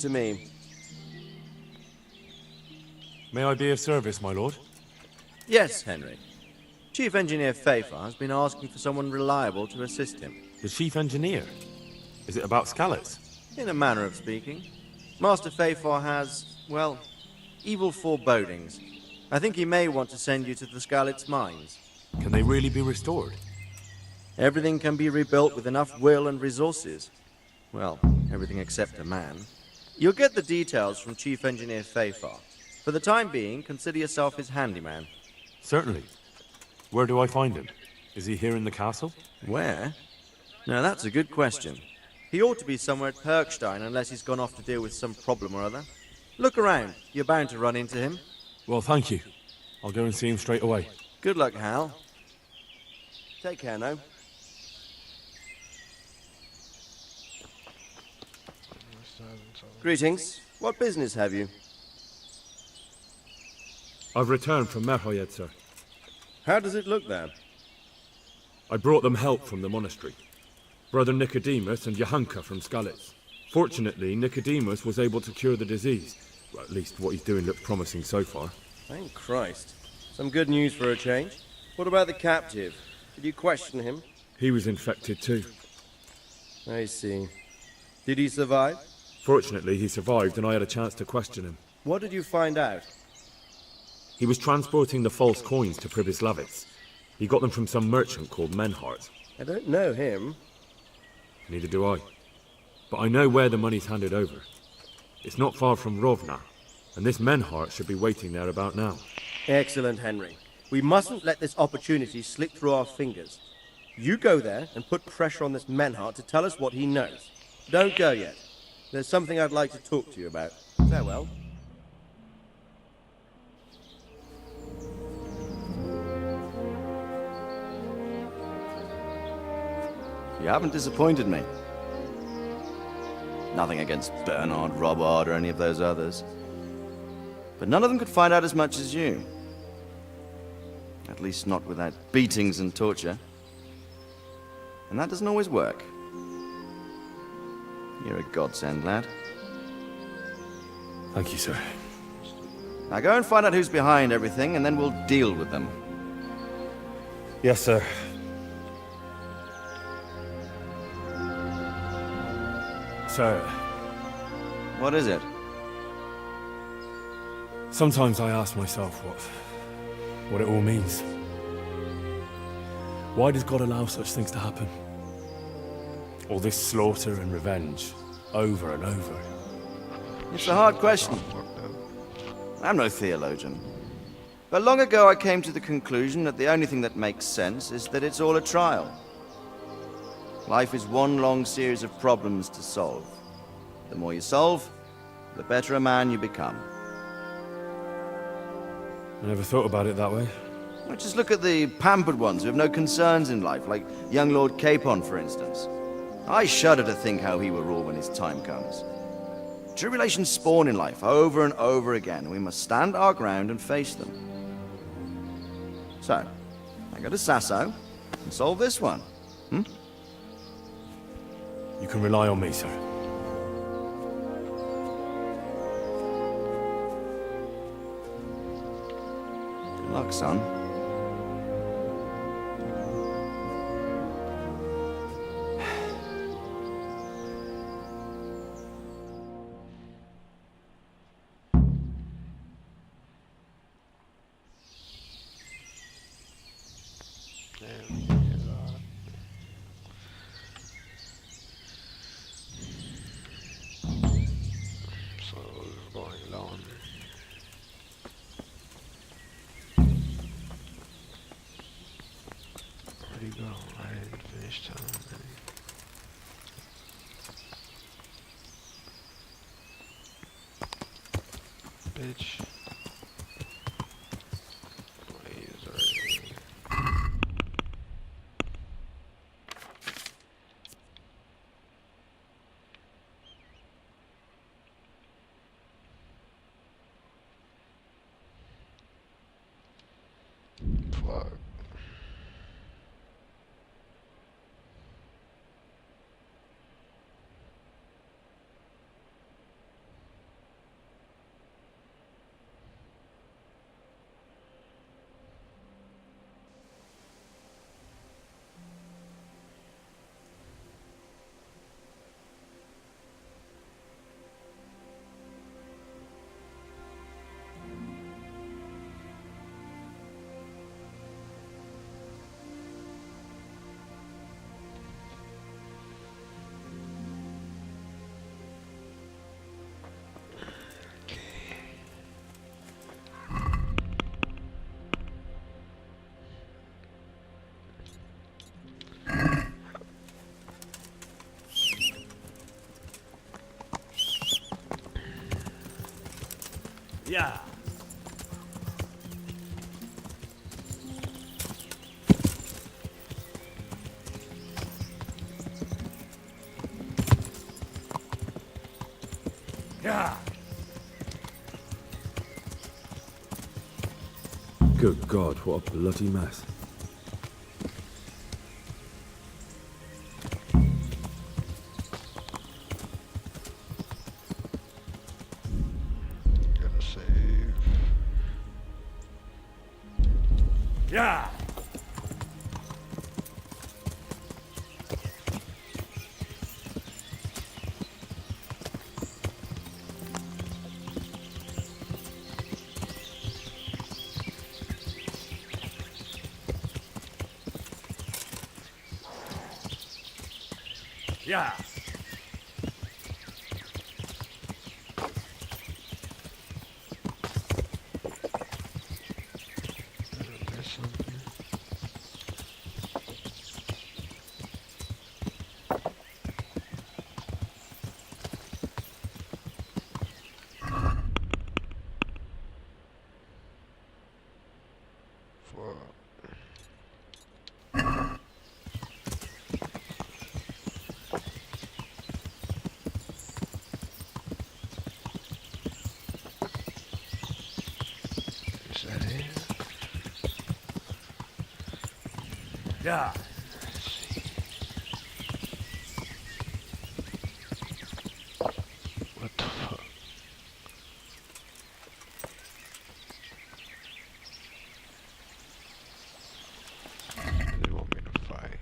to me. May I be of service, my lord? Yes, Henry. Chief Engineer Fafar has been asking for someone reliable to assist him. The chief engineer? Is it about Scallops? In a manner of speaking. Master Fafar has, well, evil forebodings. I think he may want to send you to the Skalitz mines. Can they really be restored? Everything can be rebuilt with enough will and resources. Well, everything except a man. You'll get the details from Chief Engineer Fafar. For the time being, consider yourself his handyman. Certainly. Where do I find him? Is he here in the castle? Where? Now that's a good question. He ought to be somewhere at Perkstein unless he's gone off to deal with some problem or other. Look around. You're bound to run into him. Well, thank you. I'll go and see him straight away. Good luck, Hal. Take care now. Greetings. What business have you? I've returned from Merhoyed, sir. How does it look there? I brought them help from the monastery. Brother Nicodemus and Johanka from Skalitz. Fortunately, Nicodemus was able to cure the disease. Well, at least what he's doing looks promising so far. Thank Christ. Some good news for a change. What about the captive? Did you question him? He was infected too. I see. Did he survive? Fortunately, he survived and I had a chance to question him. What did you find out? He was transporting the false coins to Pribyslavitz. He got them from some merchant called Menhart. I don't know him. Neither do I. But I know where the money's handed over. It's not far from Rovna, and this Menhart should be waiting there about now. Excellent, Henry. We mustn't let this opportunity slip through our fingers. You go there and put pressure on this Menhart to tell us what he knows. Don't go yet. There's something I'd like to talk to you about. Farewell. You haven't disappointed me. Nothing against Bernard, Robert, or any of those others. But none of them could find out as much as you. At least not without beatings and torture. And that doesn't always work. You're a godsend, lad. Thank you, sir. Now go and find out who's behind everything, and then we'll deal with them. Yes, sir. Sir, What is it? sometimes I ask myself what it all means. Why does God allow such things to happen? All this slaughter and revenge, over and over. It's a hard question. I'm no theologian. But long ago I came to the conclusion that the only thing that makes sense is that it's all a trial. Life is one long series of problems to solve. The more you solve, the better a man you become. I never thought about it that way. Well, just look at the pampered ones who have no concerns in life, like young Lord Capon, for instance. I shudder to think how he will rule when his time comes. Tribulations spawn in life over and over again, and we must stand our ground and face them. So, I go to Sasso and solve this one. You can rely on me, sir. Good luck, son. Bitch. Fuck. Yeah. Yeah. Good God, what a bloody mess. Gotta save. Yeah. Yeah. There's something. Fuck. Is that it? Yeah. Let's see. What the fuck? They want me to fight.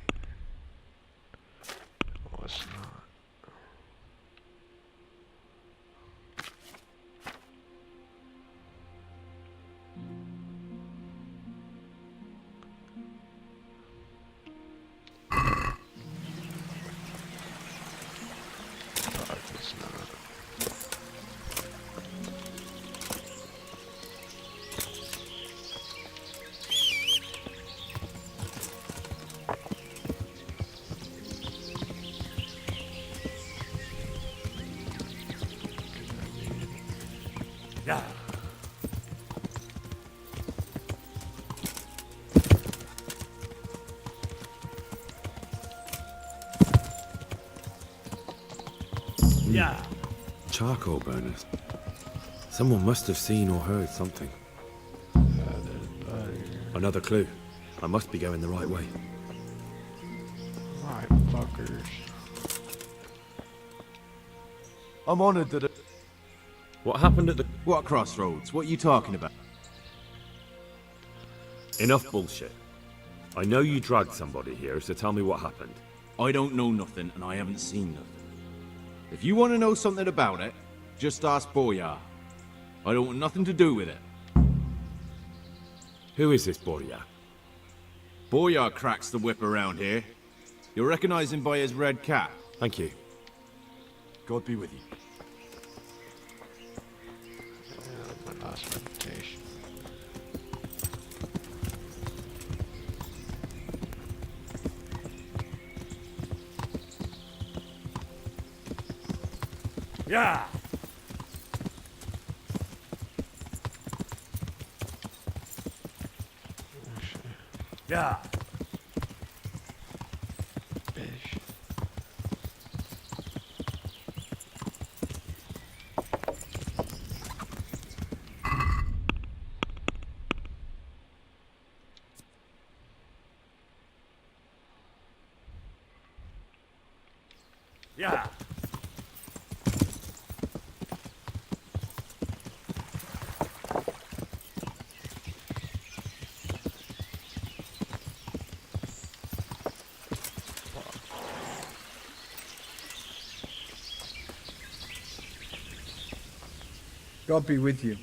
Oh, it's not. Fuck, it's not. Yeah. Yeah. Charcoal burners. Someone must have seen or heard something. Another clue. I must be going the right way. Right, fuckers. I'm honored that it... What happened at the... What crossroads? What are you talking about? Enough bullshit. I know you dragged somebody here, so tell me what happened. I don't know nothing, and I haven't seen nothing. If you want to know something about it, just ask Boyar. I don't want nothing to do with it. Who is this Borya? Boyar cracks the whip around here. You'll recognize him by his red cap. Thank you. God be with you. My last reputation. Yeah. Yeah. Bitch. Yeah. God be with you.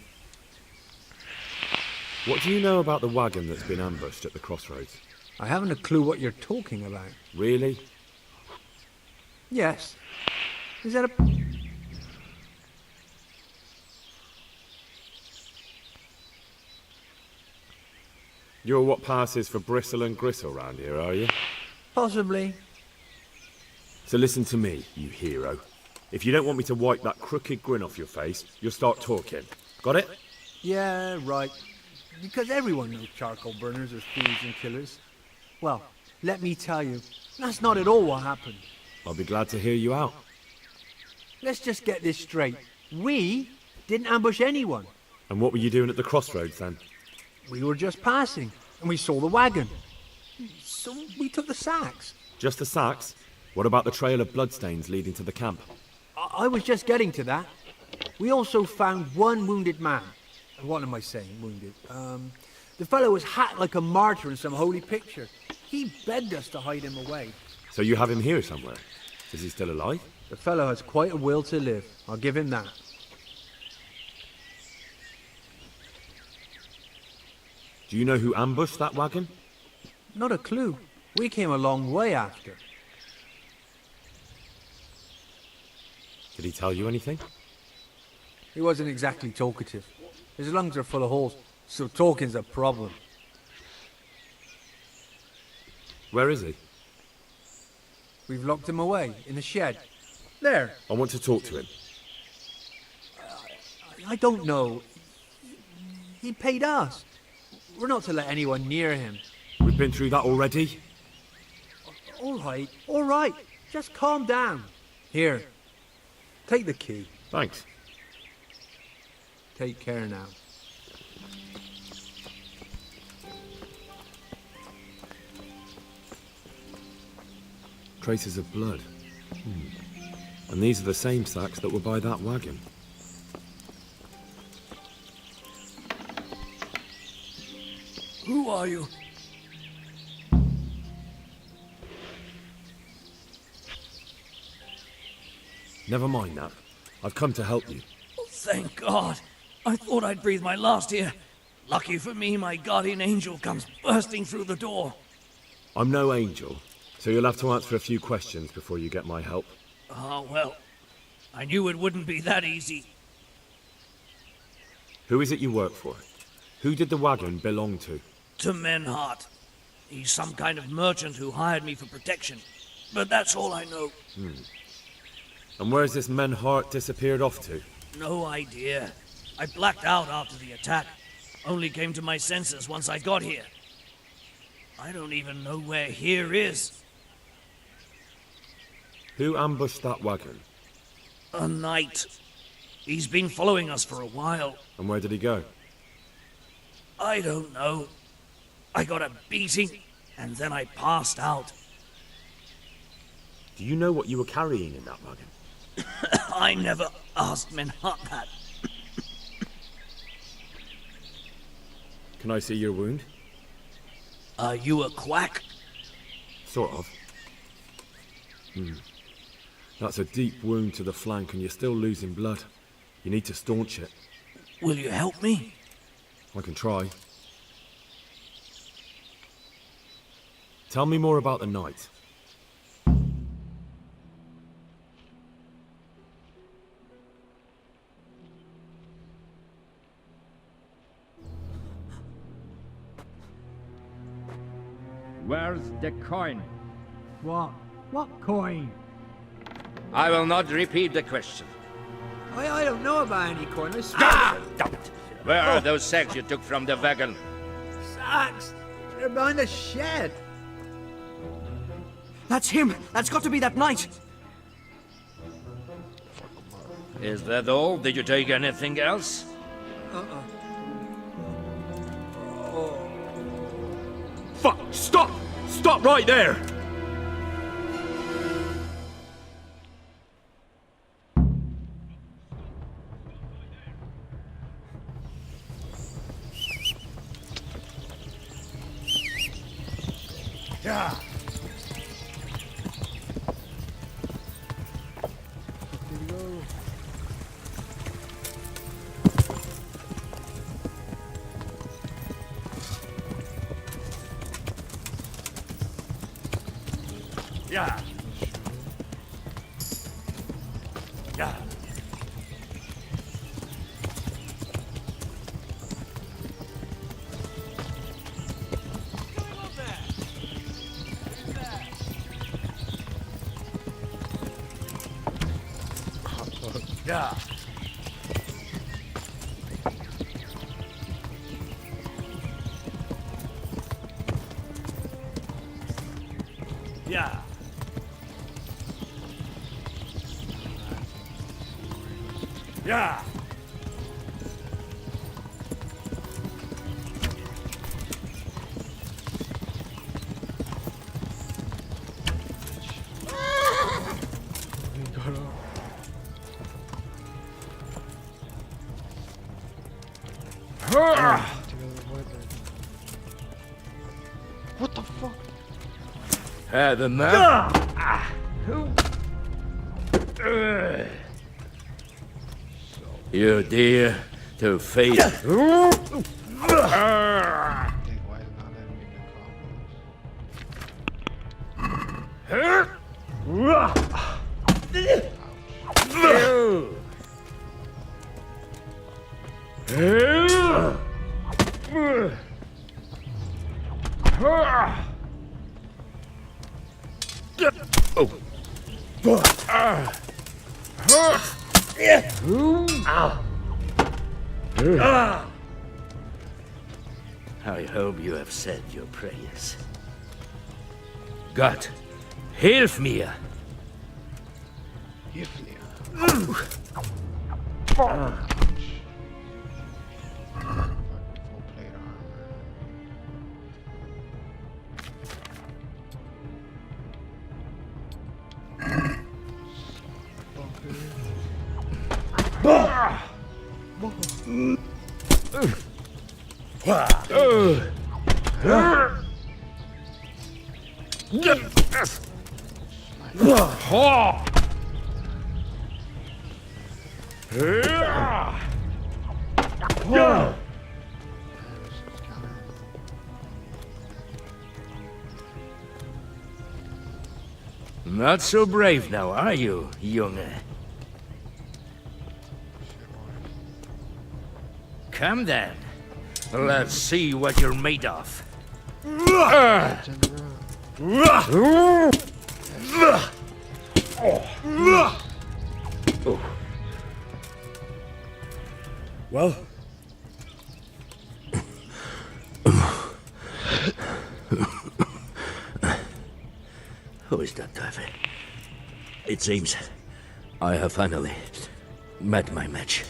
What do you know about the wagon that's been ambushed at the crossroads? I haven't a clue what you're talking about. Really? Yes. Is that a... You're what passes for bristle and gristle round here, are you? Possibly. So listen to me, you hero. If you don't want me to wipe that crooked grin off your face, you'll start talking. Got it? Yeah, right. Because everyone knows charcoal burners are thieves and killers. Well, let me tell you, that's not at all what happened. I'll be glad to hear you out. Let's just get this straight. We didn't ambush anyone. And what were you doing at the crossroads then? We were just passing, and we saw the wagon. So we took the sacks. Just the sacks? What about the trail of bloodstains leading to the camp? I was just getting to that. We also found one wounded man. What am I saying, wounded? The fellow was hacked like a martyr in some holy picture. He begged us to hide him away. So you have him here somewhere? Is he still alive? The fellow has quite a will to live. I'll give him that. Do you know who ambushed that wagon? Not a clue. We came a long way after. Did he tell you anything? He wasn't exactly talkative. His lungs are full of holes, so talking's a problem. Where is he? We've locked him away in the shed. There. I want to talk to him. I don't know. He paid us. We're not to let anyone near him. We've been through that already. All right. Just calm down. Here. Take the key. Thanks. Take care now. Traces of blood. And these are the same sacks that were by that wagon. Who are you? Never mind that. I've come to help you. Oh, thank God. I thought I'd breathe my last here. Lucky for me, my guardian angel comes bursting through the door. I'm no angel, so you'll have to answer a few questions before you get my help. Ah, well. I knew it wouldn't be that easy. Who is it you work for? Who did the wagon belong to? To Menhart. He's some kind of merchant who hired me for protection. But that's all I know. And where's this Menhart disappeared off to? No idea. I blacked out after the attack. Only came to my senses once I got here. I don't even know where here is. Who ambushed that wagon? A knight. He's been following us for a while. And where did he go? I don't know. I got a beating, and then I passed out. Do you know what you were carrying in that wagon? I never asked Menhart that. Can I see your wound? Are you a quack? Sort of. That's a deep wound to the flank and you're still losing blood. You need to staunch it. Will you help me? I can try. Tell me more about the night. Where's the coin? What? What coin? I will not repeat the question. I don't know about any coin. I swear. Ah! Damn it! Where are those sacks you took from the wagon? Sacks! They're behind the shed. That's him! That's got to be that knight! Is that all? Did you take anything else? Fuck! Stop! Stop right there! Yeah. Yeah. Yeah. Yeah. Yeah. Yeah. We got up. What the fuck? Had enough? You dare to face... Dude, why is it not letting me I hope you have said your prayers. God, help me! Give me fucking full plate armor. Not so brave now, are you, young? Come then. Let's see what you're made of. Well? Who is that diver? It seems I have finally met my match.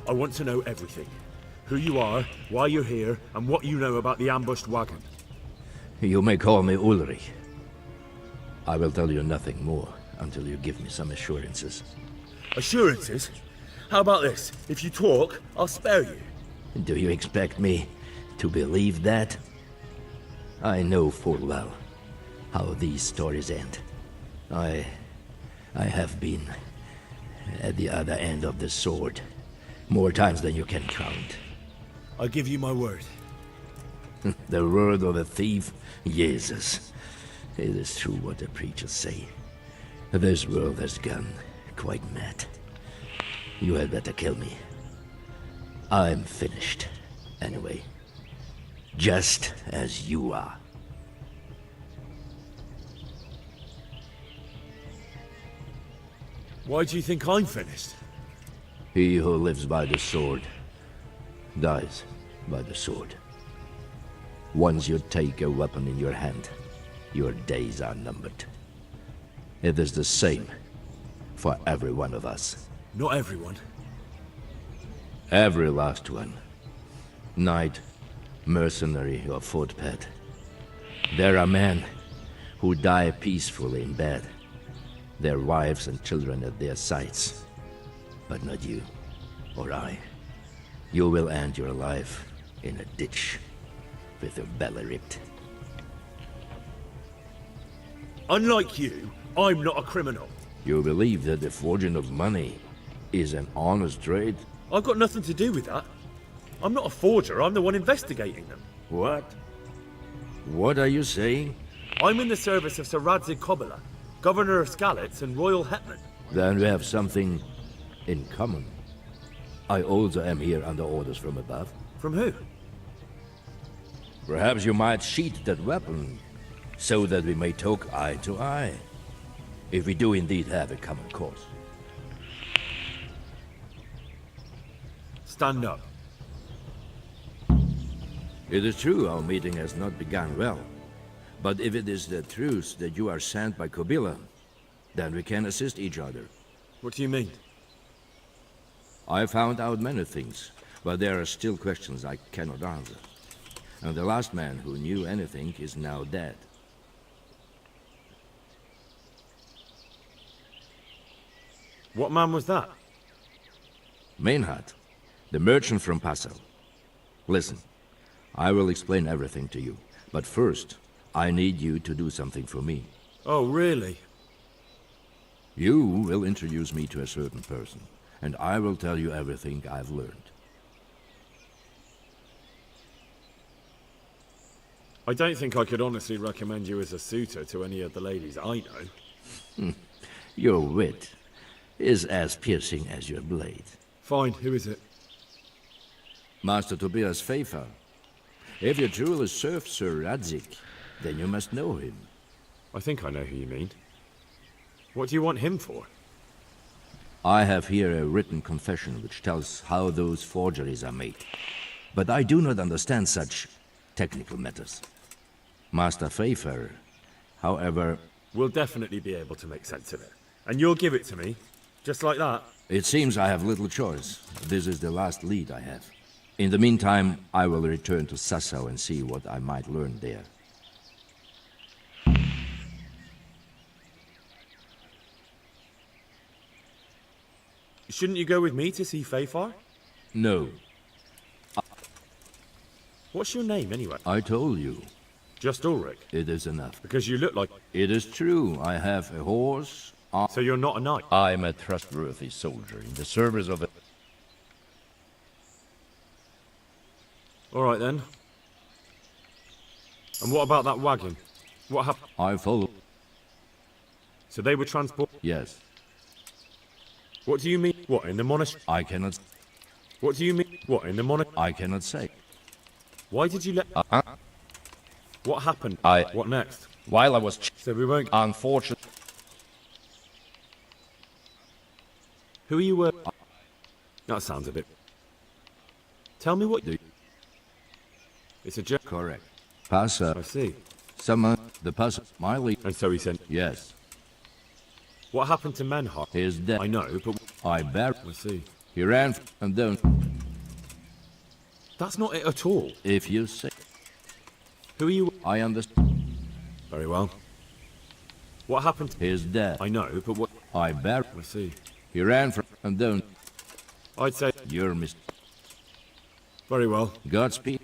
I want to know everything. Who you are, why you're here, and what you know about the ambushed wagon. You may call me Ulrich. I will tell you nothing more until you give me some assurances. Assurances? How about this? If you talk, I'll spare you. Do you expect me to believe that? I know full well how these stories end. I have been at the other end of the sword more times than you can count. I give you my word. The word of a thief? Jesus. It is true what the preachers say. This world has gone quite mad. You had better kill me. I'm finished, anyway. Just as you are. Why do you think I'm finished? He who lives by the sword dies by the sword. Once you take a weapon in your hand, your days are numbered. It is the same for every one of us. Not everyone. Every last one. Knight, mercenary, or footpad. There are men who die peacefully in bed, their wives and children at their sides. But not you, or I. You will end your life in a ditch, with your belly ripped. Unlike you, I'm not a criminal. You believe that the forging of money is an honest trade? I've got nothing to do with that. I'm not a forger, I'm the one investigating them. What? What are you saying? I'm in the service of Sir Radzig Kobyla, Governor of Skalitz and Royal Hetman. Then we have something in common. I also am here under orders from above. From who? Perhaps you might sheath that weapon, so that we may talk eye to eye. If we do indeed have a common cause. Stand up. It is true our meeting has not begun well. But if it is the truth that you are sent by Kobila, then we can assist each other. What do you mean? I found out many things, but there are still questions I cannot answer. And the last man who knew anything is now dead. What man was that? Maynard, the merchant from Passau. Listen, I will explain everything to you, but first, I need you to do something for me. Oh, really? You will introduce me to a certain person, and I will tell you everything I've learned. I don't think I could honestly recommend you as a suitor to any of the ladies I know. Your wit is as piercing as your blade. Fine, who is it? Master Tobias Pfeiffer. If you truly serve Sir Radzik, then you must know him. I think I know who you mean. What do you want him for? I have here a written confession which tells how those forgeries are made. But I do not understand such technical matters. Master Pfeiffer, however... We'll definitely be able to make sense of it. And you'll give it to me, just like that? It seems I have little choice. This is the last lead I have. In the meantime, I will return to Sassau and see what I might learn there. Shouldn't you go with me to see Pfeiffer? No, What's your name, anyway? I told you. Just Ulrich? It is enough. Because you look like... It is true. I have a horse. So you're not a knight? I'm a trustworthy soldier in the service of a... All right, then. And what about that wagon? What happened? I follow. So they were transported... Yes. What do you mean? What, in the monastery? I cannot... What do you mean? What, in the monastery? I cannot say. Why did you let... What happened? What next? While I was... So we won't... Unfortunately... Who are you, That sounds a bit... Tell me what you do. It's a joke. Correct. Passer. I see. Someone... The passer... Miley... And so he said... Yes. What happened to Menhart? He is dead. I know, but... I bear... I see. He ran and don't... That's not it at all. If you say... Who are you... I understand. Very well. What happened to... He is dead. I know, but what... I bear... I see. He ran from and don't... I'd say... You're mis... Very well. Godspeed.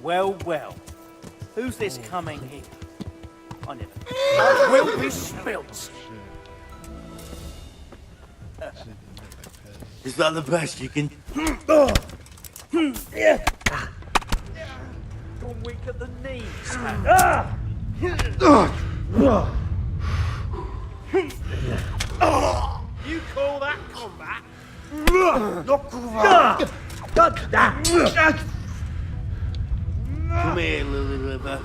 Well, well. Who's this coming here? I never... I will be spilt! Is that the best you can... Gone weak at the knees. You call that combat? Come here, Lily River.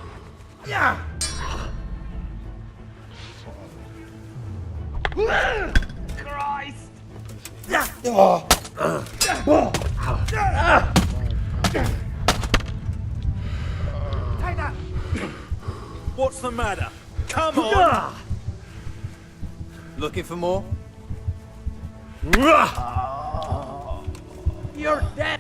What's the matter? Come on! Looking for more? You're dead.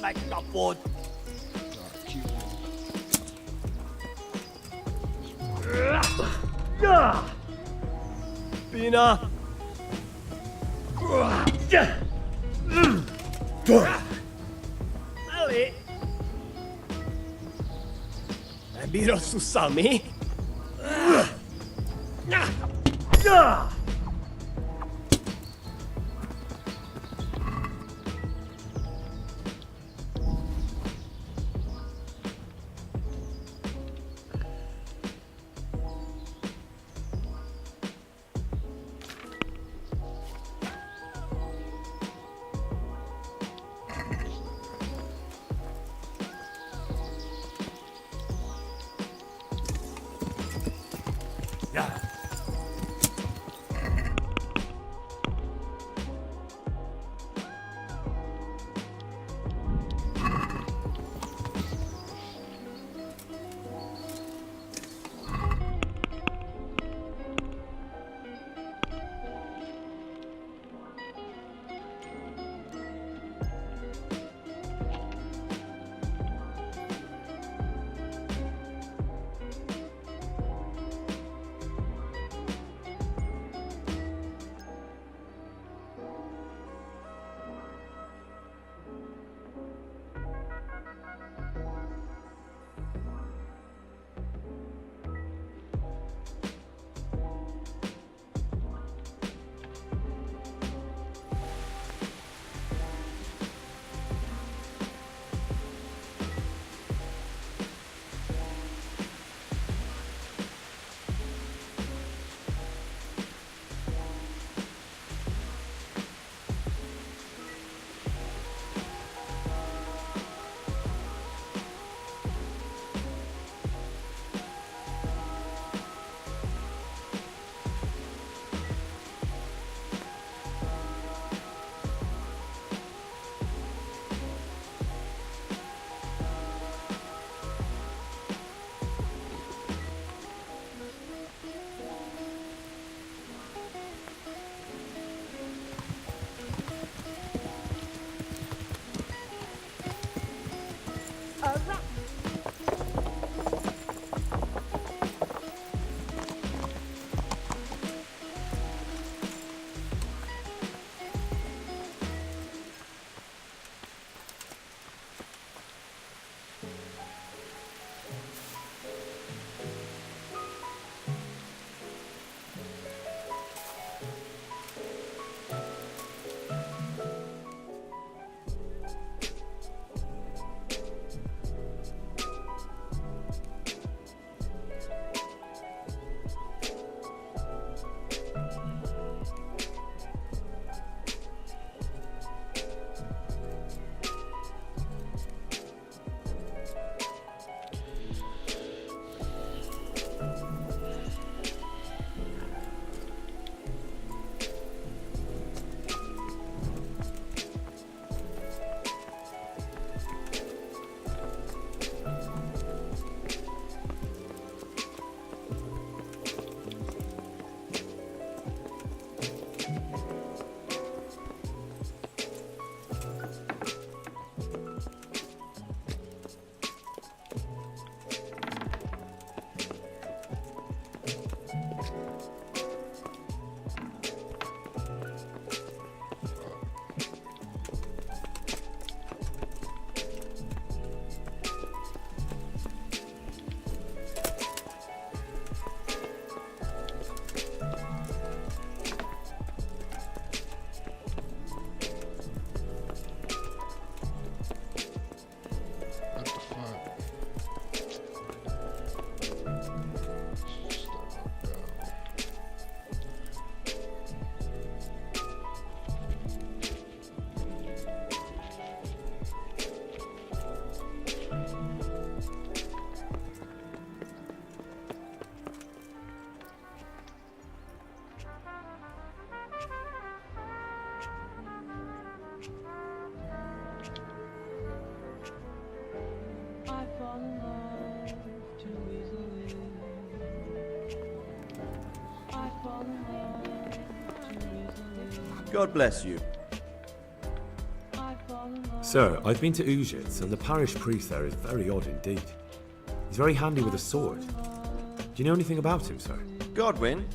Like the boat. Bina! Ali! Nabiro susami? God bless you. Sir, I've been to Ujitz, and the parish priest there is very odd indeed. He's very handy with a sword. Do you know anything about him, sir? Godwin?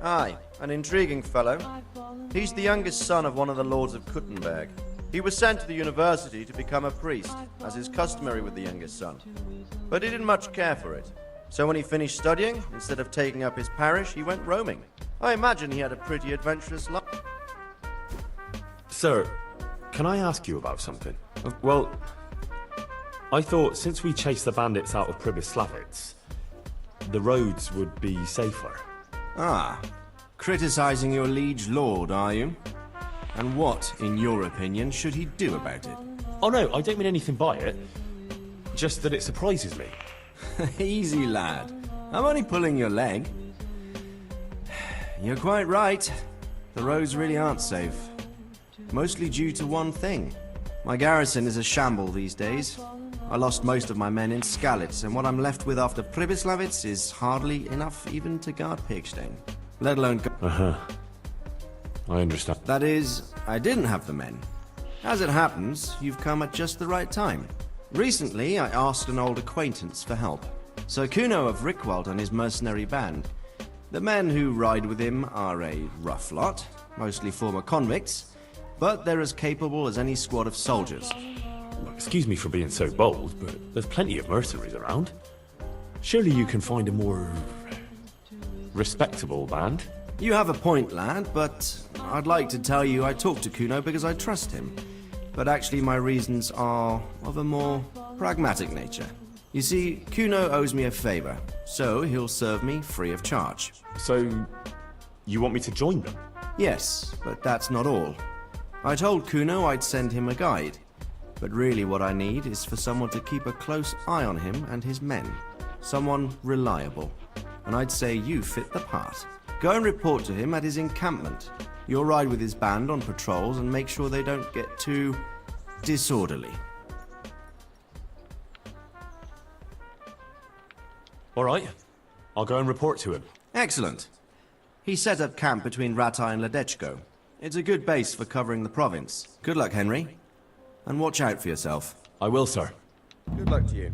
Aye, an intriguing fellow. He's the youngest son of one of the lords of Kuttenberg. He was sent to the university to become a priest, as is customary with the youngest son. But he didn't much care for it. So when he finished studying, instead of taking up his parish, he went roaming. I imagine he had a pretty adventurous life. Sir, can I ask you about something? Well, I thought since we chased the bandits out of Pribyslavitz, the roads would be safer. Ah, criticizing your liege lord, are you? And what, in your opinion, should he do about it? Oh no, I don't mean anything by it. Just that it surprises me. Easy, lad. I'm only pulling your leg. You're quite right. The roads really aren't safe. Mostly due to one thing. My garrison is a shamble these days. I lost most of my men in Skalitz, and what I'm left with after Pribyslavitz is hardly enough even to guard Pigstein. Let alone... Uh-huh. I understand. That is, I didn't have the men. As it happens, you've come at just the right time. Recently, I asked an old acquaintance for help. Sir Kuno of Rickwald and his mercenary band. The men who ride with him are a rough lot, mostly former convicts, but they're as capable as any squad of soldiers. Excuse me for being so bold, but there's plenty of mercenaries around. Surely you can find a more... respectable band? You have a point, lad, but I'd like to tell you I talked to Kuno because I trust him. But actually my reasons are of a more pragmatic nature. You see, Kuno owes me a favor, so he'll serve me free of charge. So, you want me to join them? Yes, but that's not all. I told Kuno I'd send him a guide, but really what I need is for someone to keep a close eye on him and his men. Someone reliable. And I'd say you fit the part. Go and report to him at his encampment. You'll ride with his band on patrols and make sure they don't get too disorderly. All right. I'll go and report to him. Excellent. He set up camp between Ratai and Ledechko. It's a good base for covering the province. Good luck, Henry. And watch out for yourself. I will, sir. Good luck to you.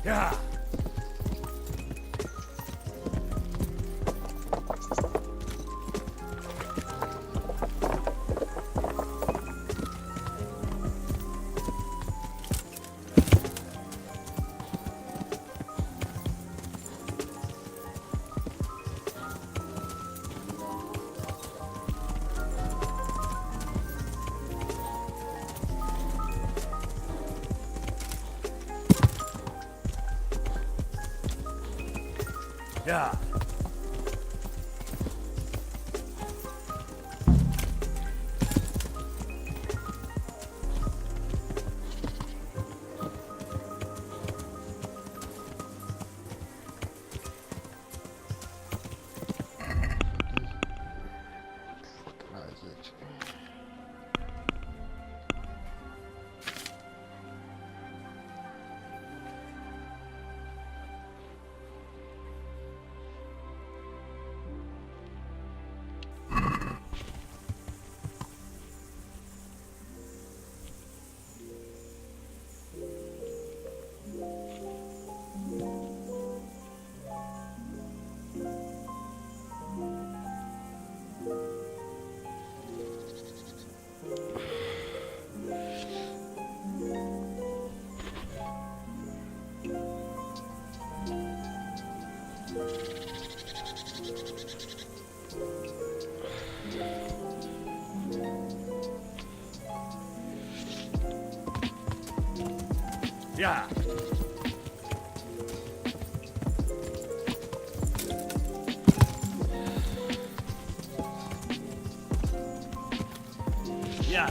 Yeah. Yeah. Yeah. Yeah.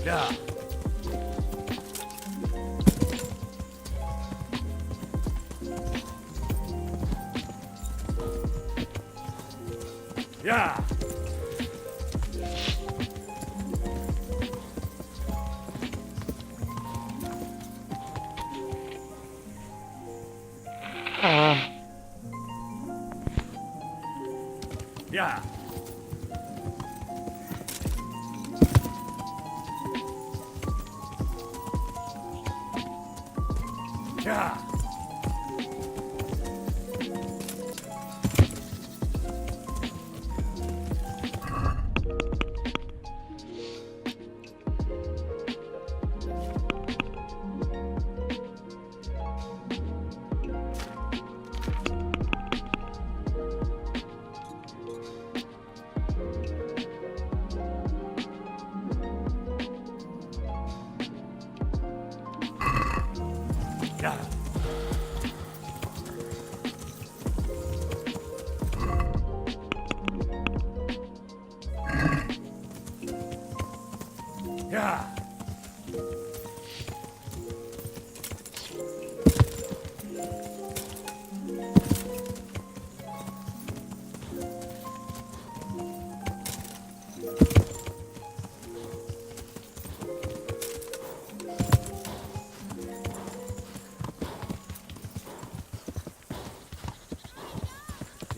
Yeah. Yeah. Yeah. Yeah. Yeah. Yeah.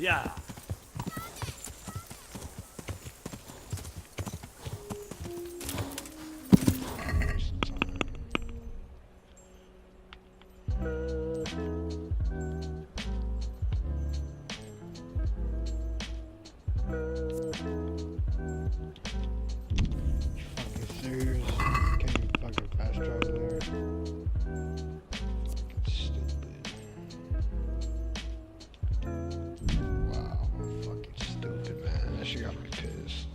Yeah. Fucking serious. Can't even fucking fast travel there. Stupid. Wow, I'm fucking stupid, man. That shit got me pissed.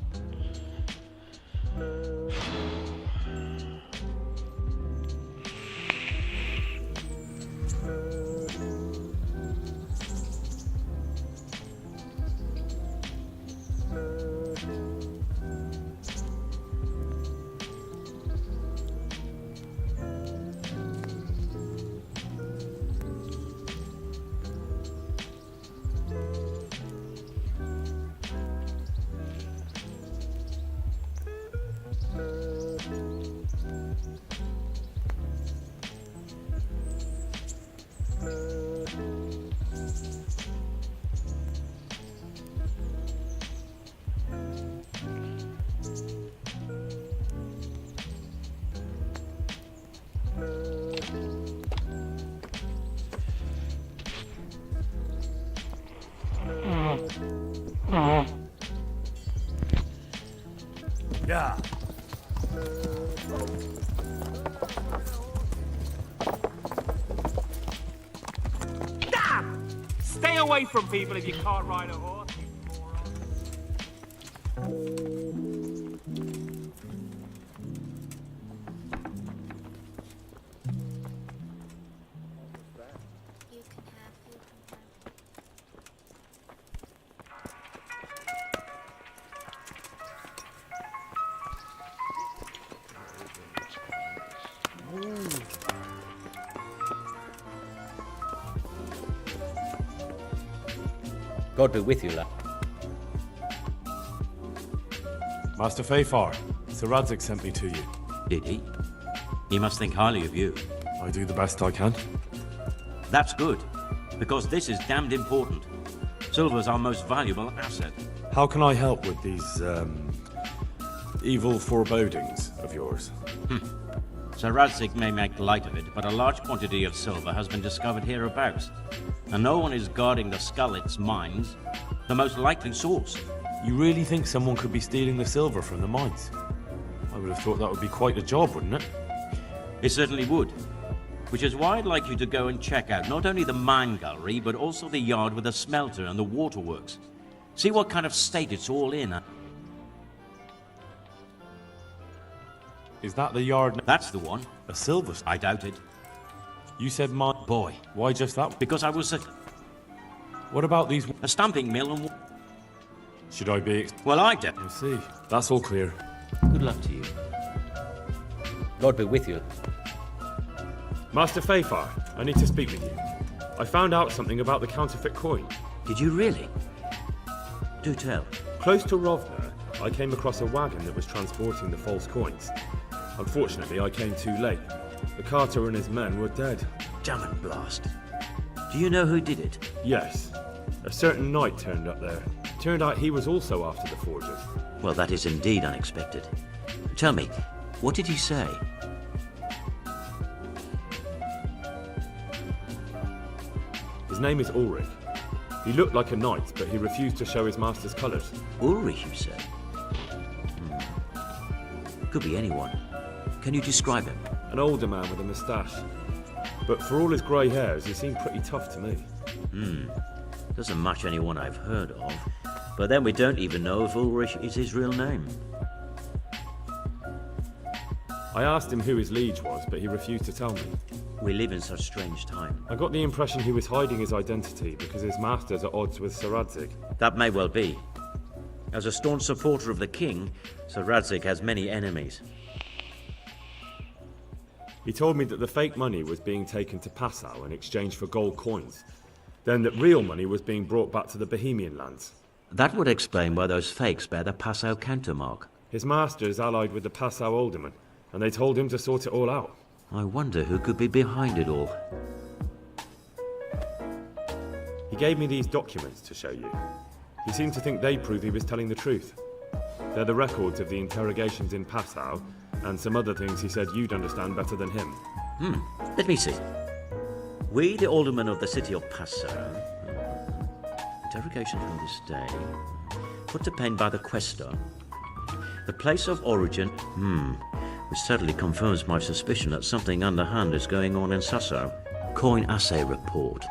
Yeah. Damn! Stay away from people if you can't ride a horse, you moron. God be with you, lad. Master Fayfar, Sir Radzig sent me to you. Did he? He must think highly of you. I do the best I can. That's good, because this is damned important. Silver's our most valuable asset. How can I help with these, evil forebodings of yours? Sir Radzig may make light of it, but a large quantity of silver has been discovered hereabouts, and no one is guarding the Skullets mines, the most likely source. You really think someone could be stealing the silver from the mines? I would have thought that would be quite a job, wouldn't it? It certainly would. Which is why I'd like you to go and check out not only the mine gallery, but also the yard with the smelter and the waterworks. See what kind of state it's all in. Is that the yard? That's the one. A silver? I doubt it. You said mine. Boy. Why just that? Because I was What about these? a stamping mill and... Should I be? Well, I do. I see. That's all clear. Good luck to you. God be with you. Master Fafar, I need to speak with you. I found out something about the counterfeit coin. Did you really? Do tell. Close to Rovna, I came across a wagon that was transporting the false coins. Unfortunately, I came too late. The carter and his men were dead. Damn it, blast. Do you know who did it? Yes. A certain knight turned up there. Turned out he was also after the forgers. Well, that is indeed unexpected. Tell me, what did he say? His name is Ulrich. He looked like a knight, but he refused to show his master's colours. Ulrich, you say? Could be anyone. Can you describe him? An older man with a moustache. But for all his grey hairs, he seemed pretty tough to me. Doesn't match anyone I've heard of. But then we don't even know if Ulrich is his real name. I asked him who his liege was, but he refused to tell me. We live in such strange time. I got the impression he was hiding his identity because his master's at odds with Sir Radzig. That may well be. As a staunch supporter of the king, Sir Radzig has many enemies. He told me that the fake money was being taken to Passau in exchange for gold coins. Then that real money was being brought back to the Bohemian lands. That would explain why those fakes bear the Passau countermark. His master is allied with the Passau alderman, and they told him to sort it all out. I wonder who could be behind it all. He gave me these documents to show you. He seemed to think they prove he was telling the truth. They're the records of the interrogations in Passau, and some other things he said you'd understand better than him. Let me see. We, the aldermen of the city of Passau, interrogation from this day, put to pen by the questor, the place of origin, which certainly confirms my suspicion that something underhand is going on in Sassau. Coin assay report.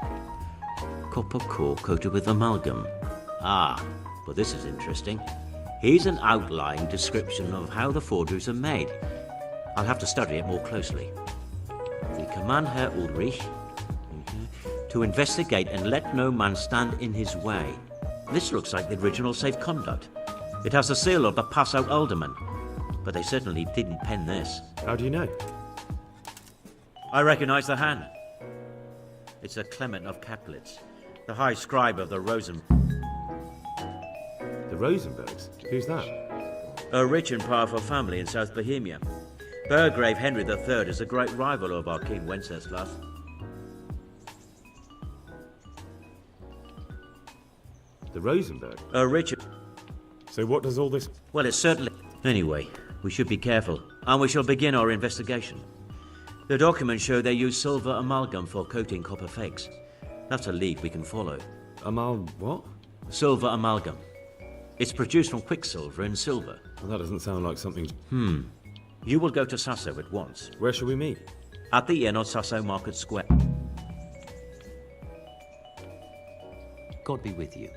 Copper core coated with amalgam. But this is interesting. Here's an outline description of how the forgeries are made. I'll have to study it more closely. We command Herr Ulrich to investigate and let no man stand in his way. This looks like the original safe conduct. It has the seal of the Passau alderman, but they certainly didn't pen this. How do you know? I recognize the hand. It's a Clement of Caplitz, the high scribe of the The Rosenbergs? Who's that? A rich and powerful family in South Bohemia. Burgrave Henry III is a great rival of our King Wenceslas. The Rosenberg? A rich... So what does all this... Well, it's certainly... Anyway, we should be careful, and we shall begin our investigation. The documents show they use silver amalgam for coating copper fakes. That's a lead we can follow. what? Silver amalgam. It's produced from quicksilver and silver. Well, that doesn't sound like something... You will go to Sasso at once. Where shall we meet? At the inn on Sasso Market Square. God be with you.